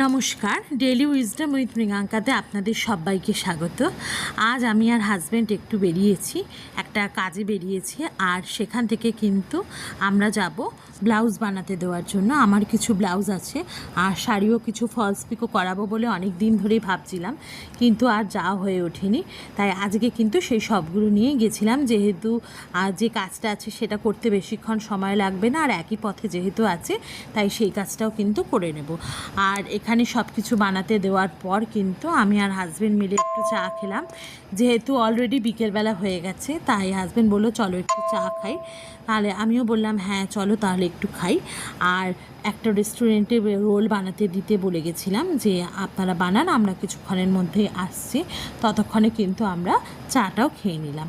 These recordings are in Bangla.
নমস্কার, ডেইলি উইজডম উইথ মৃগাঙ্কাতে আপনাদের সবাইকে স্বাগত। আজ আমি আর হাজব্যান্ড একটু বেরিয়েছি, একটা কাজে বেরিয়েছি। আর সেখান থেকে কিন্তু আমরা যাব ব্লাউজ বানাতে দেওয়ার জন্য। আমার কিছু ব্লাউজ আছে আর শাড়িও কিছু ফলস পিকো করাবো বলে অনেক দিন ধরেই ভাবছিলাম, কিন্তু আর যাওয়া হয়ে ওঠেনি। তাই আজকে কিন্তু সেই সবগুলো নিয়ে গেছিলাম, যেহেতু যে কাজটা আছে সেটা করতে বেশিক্ষণ সময় লাগবে না, আর একই পথে যেহেতু আছে তাই সেই কাজটাও কিন্তু করে নেব। আর এখানে সব কিছু বানাতে দেওয়ার পর কিন্তু আমি আর হাজব্যান্ড মিলে একটু চা খেলাম, যেহেতু অলরেডি বিকেলবেলা হয়ে গেছে। তাই হাজব্যান্ড বললো চলো একটু চা খাই, তাহলে আমিও বললাম হ্যাঁ চলো তাহলে একটু খাই। আর একটা রেস্টুরেন্টে রোল বানাতে দিতে বলে গেছিলাম যে আপনারা বানান, আমরা কিছুক্ষণের মধ্যেই আসছি। ততক্ষণে কিন্তু আমরা চাটাও খেয়ে নিলাম।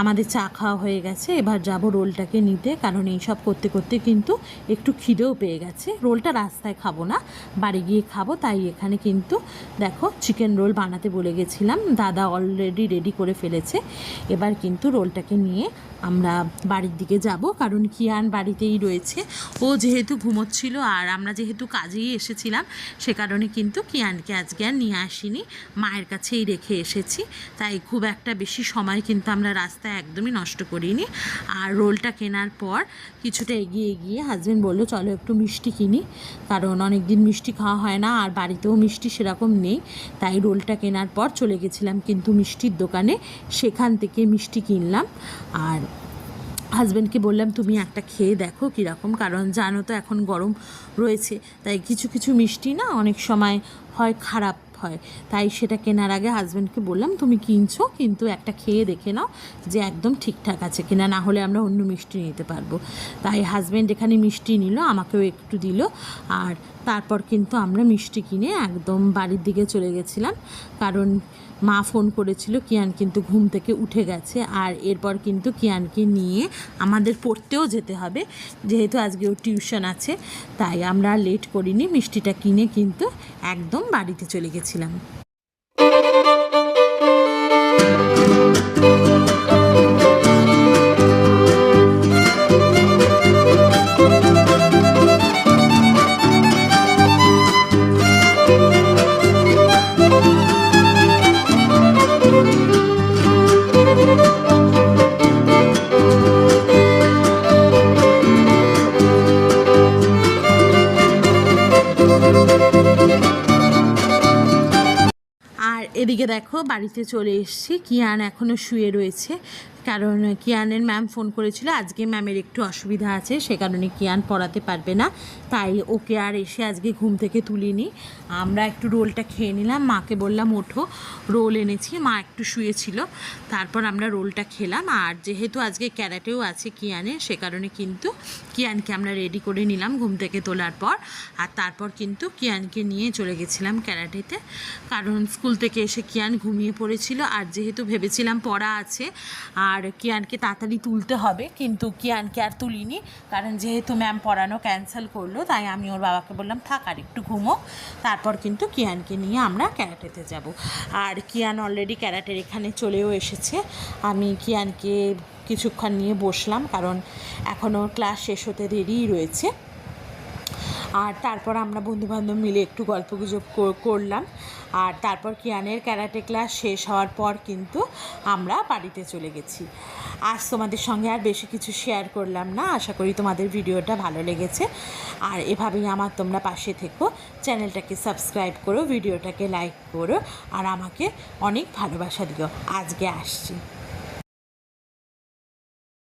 আমাদের চা খাওয়া হয়ে গেছে, এবার যাব রোলটাকে নিতে, কারণ এইসব করতে করতে কিন্তু একটু খিদেও পেয়ে গেছে। রোলটা রাস্তায় খাবো না, বাড়ি গিয়ে খাবো। তাই এখানে কিন্তু দেখো চিকেন রোল বানাতে বলে গেছিলাম, দাদা অলরেডি রেডি করে ফেলেছে। এবার কিন্তু রোলটাকে নিয়ে আমরা বাড়ির দিকে যাব, কারণ কিয়ান বাড়িতেই রয়েছে। ও যেহেতু ঘুমোচ্ছিল আর আমরা যেহেতু কাজেই এসেছিলাম, সে কারণে কিন্তু কিয়ানকে আজকে আর নিয়ে আসিনি, মায়ের কাছেই রেখে এসেছি। তাই খুব একটা বেশি সময় কিন্তু আমরা রাস্তায় একদমই নষ্ট করিনি। আর রোলটা কেনার পর কিছুটা এগিয়ে গিয়ে হাজব্যান্ড বললো চলো একটু মিষ্টি কিনি, কারণ অনেক দিন মিষ্টি খাওয়া হয় না আর বাড়িতেও মিষ্টি সেরকম নেই। তাই রোলটা কেনার পর চলে গেছিলাম কিন্তু মিষ্টির দোকানে, সেখান থেকে মিষ্টি কিনলাম। আর হাজব্যান্ডকে বললাম তুমি একটা খেয়ে দেখো কীরকম, কারণ জানো তো এখন গরম রয়েছে, তাই কিছু কিছু মিষ্টি না অনেক সময় হয় খারাপ হয়। তাই সেটা কেনার আগে হাজব্যান্ডকে বললাম তুমি কিনছো কিন্তু একটা খেয়ে দেখে নাও যে একদম ঠিকঠাক আছে কিনা, না হলে আমরা অন্য মিষ্টি নিতে পারবো। তাই হাজব্যান্ড এখানে মিষ্টি নিল, আমাকেও একটু দিল। আর তারপর কিন্তু আমরা মিষ্টি কিনে একদম বাড়ির দিকে চলে গেছিলাম, কারণ মা ফোন করেছিল, কিয়ান কিন্তু ঘুম থেকে উঠে গেছে। আর এরপর কিন্তু কিয়ানকে নিয়ে আমাদের পড়তেও যেতে হবে, যেহেতু আজকেও টিউশন আছে। তাই আমরা লেট করিনি, মিষ্টিটা কিনে কিন্তু একদম বাড়িতে চলে গেছিলাম। আর এদিকে দেখো বাড়িতে চলে এসেছি, কিয়ান এখনও শুয়ে রয়েছে, কারণ কিয়ানের ম্যাম ফোন করেছিল আজকে ম্যামের একটু অসুবিধা আছে, সে কারণে কিয়ান পড়াতে পারবে না। তাই ওকে আর এসে আজকে ঘুম থেকে তুলিনি। আমরা একটু রোলটা খেয়ে নিলাম, মাকে বললাম ওঠো রোল এনেছি, মা একটু শুয়েছিল। তারপর আমরা রোলটা খেলাম। আর যেহেতু আজকে ক্যারাটেও আছে কিয়ানের, সে কারণে কিন্তু কিয়ানকে আমরা রেডি করে নিলাম ঘুম থেকে তোলার পর। আর তারপর কিন্তু কিয়ানকে নিয়ে চলে গেছিলাম ক্যারাটেতে, কারণ স্কুল থেকে এসে কিয়ান ঘুমিয়ে পড়েছিল। আর যেহেতু ভেবেছিলাম পড়া আছে আর কিয়ানকে তাড়াতাড়ি তুলতে হবে, কিন্তু কিয়ানকে আর তুলিনি, কারণ যেহেতু ম্যাম পড়ানো ক্যান্সেল করলো। তাই আমি ওর বাবাকে বললাম থাক আর একটু ঘুমো, তারপর কিন্তু কিয়ানকে নিয়ে আমরা ক্যারাটেতে যাব। আর কিয়ান অলরেডি ক্যারাটের এখানে চলেও এসেছে। আমি কিয়ানকে কিছুক্ষণ নিয়ে বসলাম, কারণ এখনও ক্লাস শেষ হতে দেরিই রয়েছে। আর তারপর আমরা বন্ধুবান্ধব মিলে একটু গল্পগুজব করলাম। আর তারপর কিয়ানের ক্যারাটে ক্লাস শেষ হওয়ার পর কিন্তু আমরা বাড়িতে চলে গেছি। আজ তোমাদের সঙ্গে আর বেশি কিছু শেয়ার করলাম না, আশা করি তোমাদের ভিডিওটা ভালো লেগেছে। আর এভাবেই আমার তোমরা পাশে থেকো, চ্যানেলটাকে সাবস্ক্রাইব করো, ভিডিওটাকে লাইক করো, আর আমাকে অনেক ভালোবাসা দিও। আজকে আসছি।